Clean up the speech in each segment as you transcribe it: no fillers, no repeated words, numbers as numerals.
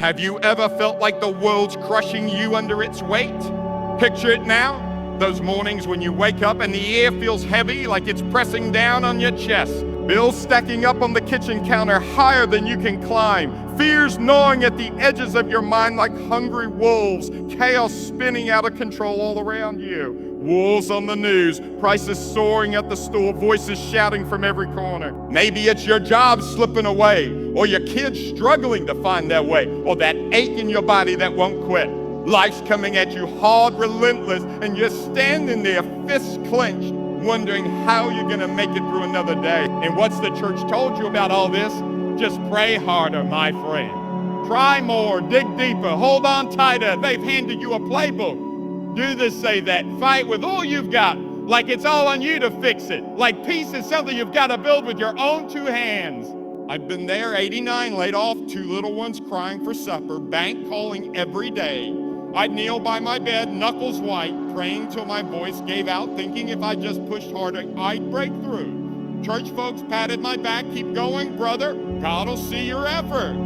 Have you ever felt like the world's crushing you under its weight? Picture it now. Those mornings when you wake up and the air feels heavy like it's pressing down on your chest. Bills stacking up on the kitchen counter higher than you can climb. Fears gnawing at the edges of your mind like hungry wolves. Chaos spinning out of control all around you. Wars on the news, prices soaring at the store, voices shouting from every corner. Maybe it's your job slipping away, or your kids struggling to find their way, or that ache in your body that won't quit. Life's coming at you hard, relentless, and you're standing there, fists clenched, wondering how you're gonna make it through another day. And what's the church told you about all this? Just pray harder, my friend. Try more, dig deeper, hold on tighter. They've handed you a playbook. Do this, say that, fight with all you've got, like it's all on you to fix it. Like peace is something you've got to build with your own two hands. I've been there, 89, laid off, 2 little ones crying for supper, bank calling every day. I'd kneel by my bed, knuckles white, praying till my voice gave out, thinking if I just pushed harder, I'd break through. Church folks patted my back, keep going, brother, God'll see your effort.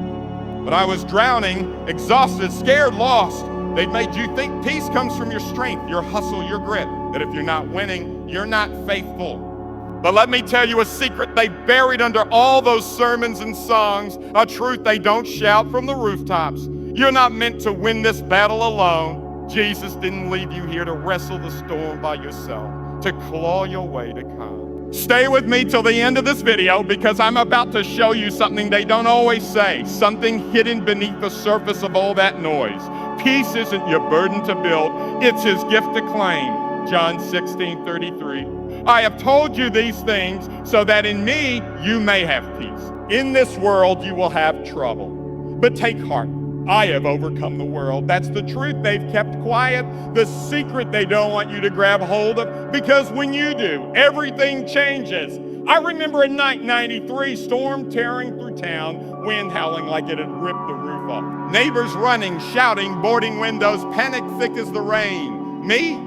But I was drowning, exhausted, scared, lost. They've made you think peace comes from your strength, your hustle, your grit, that if you're not winning, you're not faithful. But let me tell you a secret they buried under all those sermons and songs, a truth they don't shout from the rooftops. You're not meant to win this battle alone. Jesus didn't leave you here to wrestle the storm by yourself, to claw your way to calm. Stay with me till the end of this video because I'm about to show you something they don't always say, something hidden beneath the surface of all that noise. Peace isn't your burden to build, it's his gift to claim. John 16:33. I have told you these things so that in me you may have peace. In this world you will have trouble, but take heart. I have overcome the world. That's the truth they've kept quiet, the secret they don't want you to grab hold of, because when you do, everything changes. I remember a night, 93, storm tearing through town, wind howling like it had ripped the roof off. Neighbors running, shouting, boarding windows, panic thick as the rain. Me?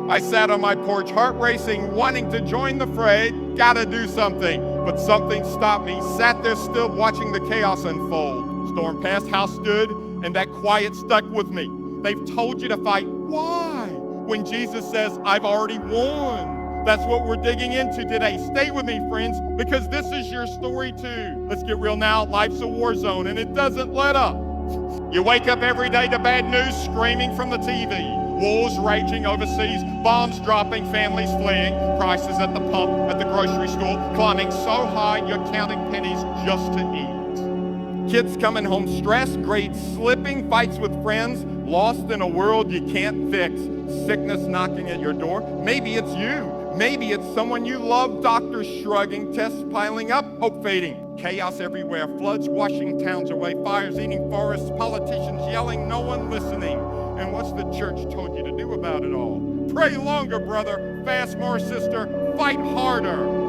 I sat on my porch, heart racing, wanting to join the fray, gotta do something. But something stopped me, sat there still watching the chaos unfold. Storm passed, house stood, and that quiet stuck with me. They've told you to fight. Why? When Jesus says, I've already won. That's what we're digging into today. Stay with me, friends, because this is your story too. Let's get real now. Life's a war zone, and it doesn't let up. You wake up every day to bad news screaming from the TV. Wars raging overseas, bombs dropping, families fleeing, prices at the pump, at the grocery store, climbing so high you're counting pennies just to eat. Kids coming home stressed, grades slipping, fights with friends, lost in a world you can't fix. Sickness knocking at your door. Maybe it's you. Maybe it's someone you love. Doctors shrugging, tests piling up, hope fading. Chaos everywhere, floods washing towns away, fires eating forests, politicians yelling, no one listening. And what's the church told you to do about it all? Pray longer, brother. Fast more, sister. Fight harder.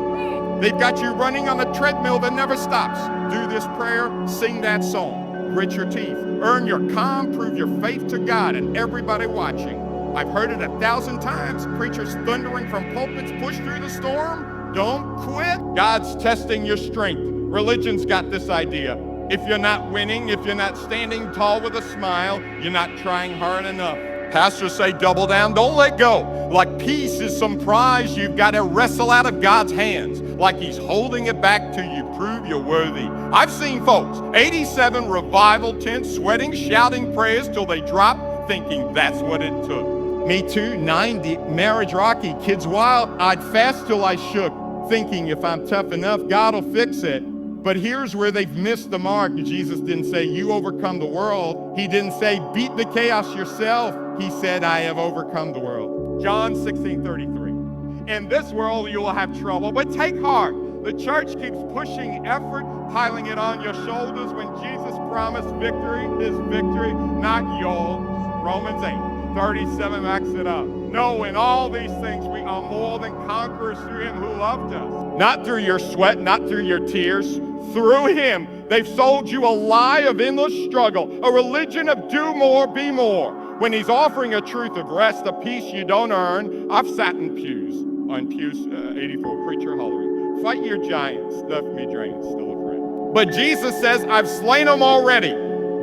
They've got you running on a treadmill that never stops. Do this prayer, sing that song. Grit your teeth, earn your calm, prove your faith to God and everybody watching. I've heard it 1,000 times. Preachers thundering from pulpits, push through the storm. Don't quit. God's testing your strength. Religion's got this idea. If you're not winning, if you're not standing tall with a smile, you're not trying hard enough. Pastors say double down, don't let go. Like peace is some prize you've got to wrestle out of God's hands. Like he's holding it back till you prove you're worthy. I've seen folks, 87 revival tents, sweating, shouting prayers till they drop, thinking that's what it took. Me too, 90, marriage rocky, kids wild. I'd fast till I shook, thinking if I'm tough enough, God'll fix it. But here's where they've missed the mark. Jesus didn't say, you overcome the world. He didn't say, beat the chaos yourself. He said, I have overcome the world. John 16:33. In this world, you will have trouble, but take heart. The church keeps pushing effort, piling it on your shoulders when Jesus promised victory, his victory, not yours. Romans 8:37 backs it up. No, in all these things we are more than conquerors through him who loved us. Not through your sweat, not through your tears, through him. They've sold you a lie of endless struggle, a religion of do more, be more. When he's offering a truth of rest, a peace you don't earn. I've sat in pews, on pews 84, preacher hollering, fight your giants, stuff me drains, still afraid. But Jesus says, I've slain them already.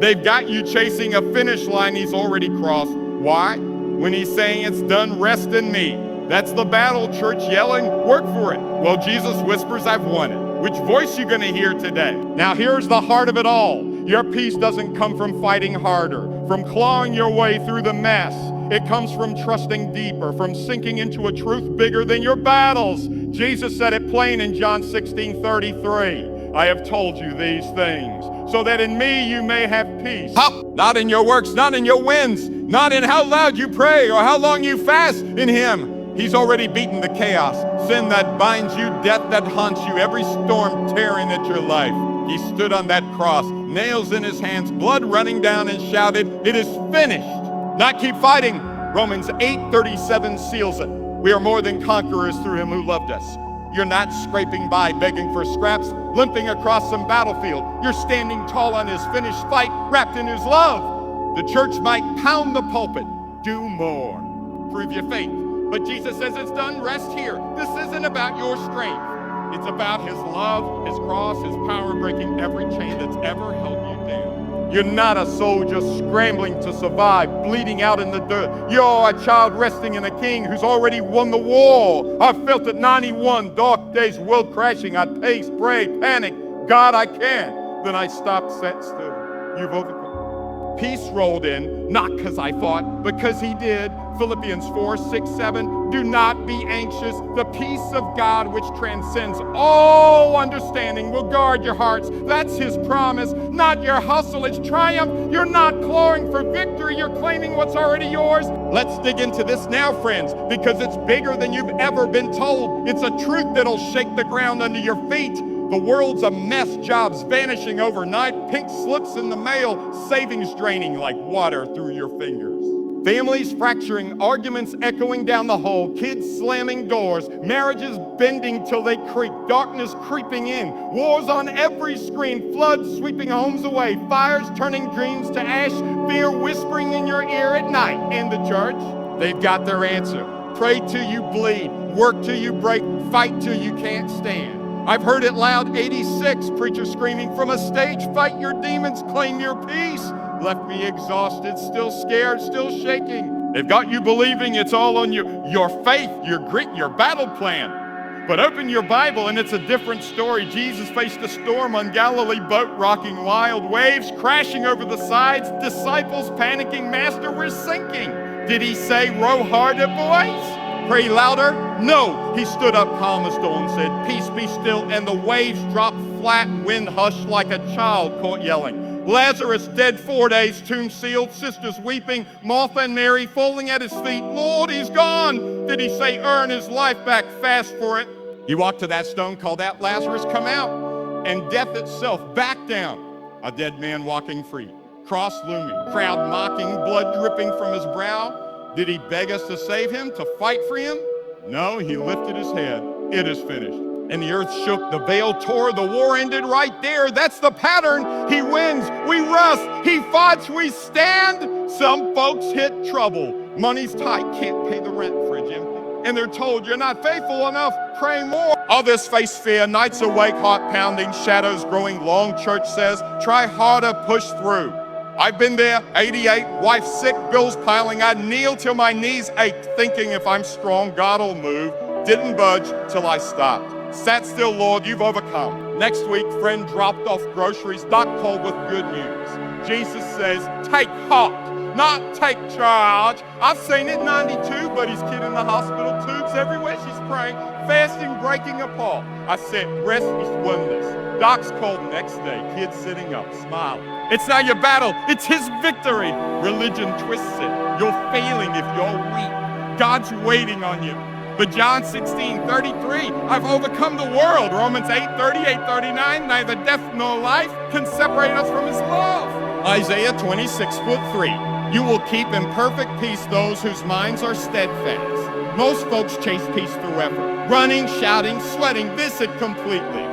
They've got you chasing a finish line he's already crossed. Why? When he's saying it's done, rest in me. That's the battle, church, yelling, work for it. Well, Jesus whispers, I've won it. Which voice you gonna hear today? Now here's the heart of it all. Your peace doesn't come from fighting harder, from clawing your way through the mess. It comes from trusting deeper, from sinking into a truth bigger than your battles. Jesus said it plain in John 16:33. I have told you these things, so that in me you may have peace. Not in your works, not in your wins, not in how loud you pray or how long you fast. In him, he's already beaten the chaos, sin that binds you, death that haunts you, every storm tearing at your life. He stood on that cross, nails in his hands, blood running down, and shouted, it is finished. Not keep fighting. Romans 8:37 seals it. We are more than conquerors through him who loved us. You're not scraping by, begging for scraps, limping across some battlefield. You're standing tall on his finished fight, wrapped in his love. The church might pound the pulpit. Do more. Prove your faith. But Jesus says it's done. Rest here. This isn't about your strength. It's about his love, his cross, his power breaking every chain that's ever held you down. You're not a soldier scrambling to survive, bleeding out in the dirt. You're a child resting in a king who's already won the war. I felt it 91 dark days, world crashing. I paced, prayed, panicked. God, I can't. Then I stopped, sat still. You've overcome. Peace rolled in, not because I fought, because he did. Philippians 4:6-7. Do not be anxious. The peace of God, which transcends all understanding, will guard your hearts. That's his promise, not your hustle. It's triumph. You're not clawing for victory. You're claiming what's already yours. Let's dig into this now, friends, because it's bigger than you've ever been told. It's a truth that'll shake the ground under your feet. The world's a mess, jobs vanishing overnight, pink slips in the mail, savings draining like water through your fingers. Families fracturing, arguments echoing down the hall, kids slamming doors, marriages bending till they creak, darkness creeping in, wars on every screen, floods sweeping homes away, fires turning dreams to ash, fear whispering in your ear at night. In the church, they've got their answer. Pray till you bleed, work till you break, fight till you can't stand. I've heard it loud, 86, preacher screaming from a stage, fight your demons, claim your peace. Left me exhausted, still scared, still shaking. They've got you believing it's all on your faith, your grit, your battle plan. But open your Bible and it's a different story. Jesus faced a storm on Galilee, boat rocking, wild waves crashing over the sides, disciples panicking, Master, we're sinking. Did he say, row harder, boys? Pray louder? No. He stood up calm as dawn, said, peace be still, and the waves dropped flat, wind hushed like a child caught yelling. Lazarus dead 4 days, tomb sealed, sisters weeping, Martha and Mary falling at his feet. Lord, he's gone. Did he say earn his life back, fast for it? He walked to that stone, called out, Lazarus, come out. And death itself backed down. A dead man walking free, cross looming, crowd mocking, blood dripping from his brow. Did he beg us to save him, to fight for him? No, he lifted his head. It is finished. And the earth shook, the veil tore, the war ended right there. That's the pattern. He wins, we rust. He fights, we stand. Some folks hit trouble. Money's tight, can't pay the rent, fridge empty. And they're told, you're not faithful enough, pray more. Others face fear, nights awake, heart pounding, shadows growing long. Church says, try harder, push through. I've been there, 88, wife sick, bills piling. I'd kneel till my knees ached, thinking if I'm strong, God'll move. Didn't budge till I stopped. Sat still, Lord, you've overcome. Next week, friend dropped off groceries, doc called with good news. Jesus says, take heart, not take charge. I've seen it, 92, but his kid in the hospital, tubes everywhere, she's praying, fasting, breaking apart. I said, rest is wonders. Doc's called next day, kid sitting up, smiling. It's not your battle, it's his victory. Religion twists it. You're failing if you're weak. God's waiting on you. But John 16:33, I've overcome the world. Romans 8:30, 8:39, neither death nor life can separate us from his love. Isaiah 26:3, you will keep in perfect peace those whose minds are steadfast. Most folks chase peace through effort, running, shouting, sweating, visit completely.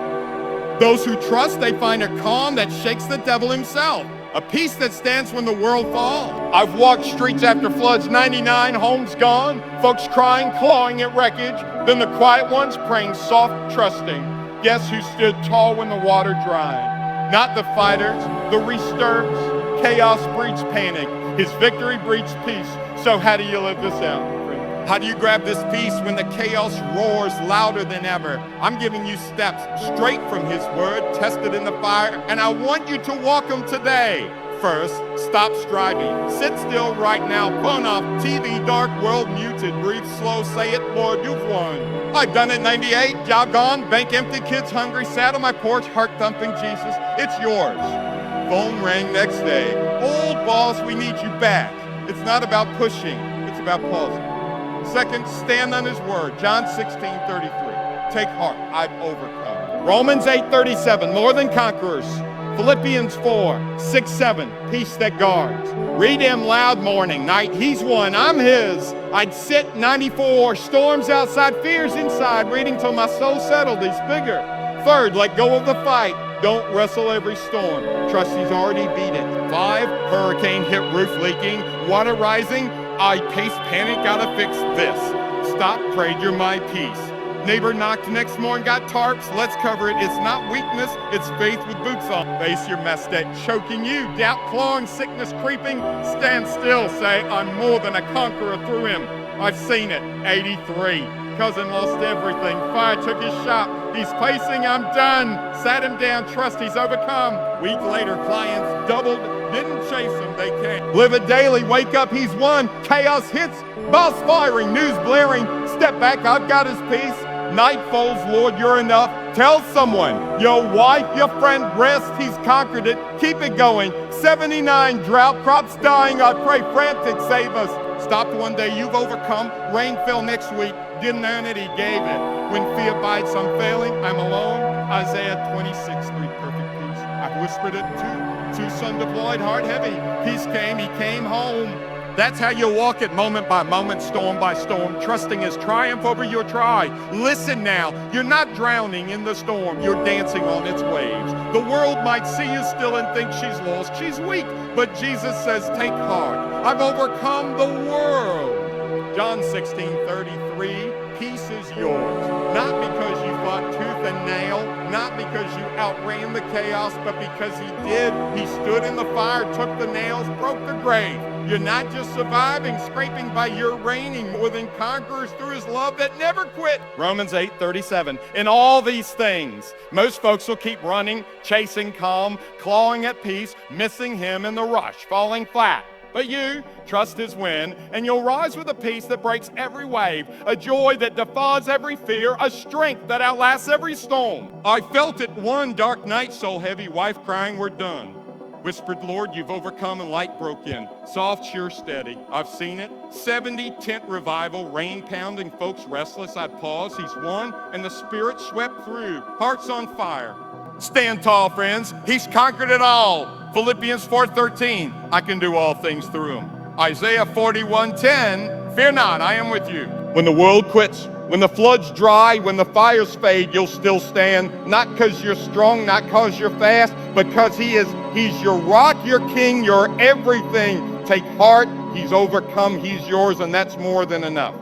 Those who trust, they find a calm that shakes the devil himself. A peace that stands when the world falls. I've walked streets after floods, 99 homes gone, folks crying, clawing at wreckage, then the quiet ones praying soft, trusting. Guess who stood tall when the water dried? Not the fighters, the restirs, chaos breeds panic. His victory breeds peace. So how do you live this out? How do you grab this peace when the chaos roars louder than ever? I'm giving you steps straight from his word, tested in the fire, and I want you to walk them today. First, stop striving. Sit still right now. Phone off. TV, dark world muted. Breathe slow. Say it, Lord, you've won. I've done it 98. Job gone. Bank empty. Kids hungry. Sat on my porch. Heart thumping. Jesus, it's yours. Phone rang next day. Old boss, we need you back. It's not about pushing. It's about pausing. Second, stand on his word. John 16:33. Take heart. I've overcome. Romans 8:37. More than conquerors. Philippians 4:6-7, peace that guards. Read him loud morning, night, he's won, I'm his. I'd sit 94, storms outside, fears inside, reading till my soul settled, he's bigger. Third, let go of the fight, don't wrestle every storm, trust he's already beat it. 5, hurricane hit, roof leaking, water rising, I pace panic, gotta fix this. Stop, prayed, you're my peace. Neighbor knocked next morning, got tarps, let's cover it. It's not weakness, it's faith with boots on. Face your mess that choking you, doubt clawing, sickness creeping. Stand still, say, I'm more than a conqueror through him. I've seen it, 83. Cousin lost everything, fire took his shop. He's pacing, I'm done. Sat him down, trust he's overcome. Week later, clients doubled, didn't chase him, they came. Live it daily, wake up, he's won. Chaos hits, boss firing, news blaring. Step back, I've got his peace. Night falls, Lord, you're enough. Tell someone, your wife, your friend, rest, he's conquered it. Keep it going. 79 drought, crops dying, I pray frantic, save us. Stopped one day, you've overcome. Rain fell next week, didn't earn it, he gave it. When fear bites, I'm failing, I'm alone. Isaiah 26:3, perfect peace. I've whispered it too. Son deployed, heart heavy. Peace came, he came home. That's how you walk it moment by moment, storm by storm, trusting his triumph over your try. Listen now, you're not drowning in the storm, you're dancing on its waves. The world might see you still and think she's lost, she's weak, but Jesus says, take heart, I've overcome the world. John 16:33, peace is yours, not because you fought tooth and nail, not because you outran the chaos, but because he did. He stood in the fire, took the nails, broke the grave. You're not just surviving, scraping by, you're reigning more than conquerors through his love that never quit. Romans 8:37. In all these things, most folks will keep running, chasing calm, clawing at peace, missing him in the rush, falling flat. But you trust his wind, and you'll rise with a peace that breaks every wave, a joy that defies every fear, a strength that outlasts every storm. I felt it one dark night, soul heavy, wife crying, we're done. Whispered, Lord, you've overcome, and light broke in. Soft, sure, steady. I've seen it. 70 tent revival, rain pounding, folks restless. I'd pause, he's won, and the Spirit swept through. Hearts on fire. Stand tall, friends. He's conquered it all. Philippians 4:13, I can do all things through him. Isaiah 41:10, fear not, I am with you. When the world quits, when the floods dry, when the fires fade, you'll still stand. Not because you're strong, not because you're fast, but because he's your rock, your king, your everything. Take heart, he's overcome, he's yours, and that's more than enough.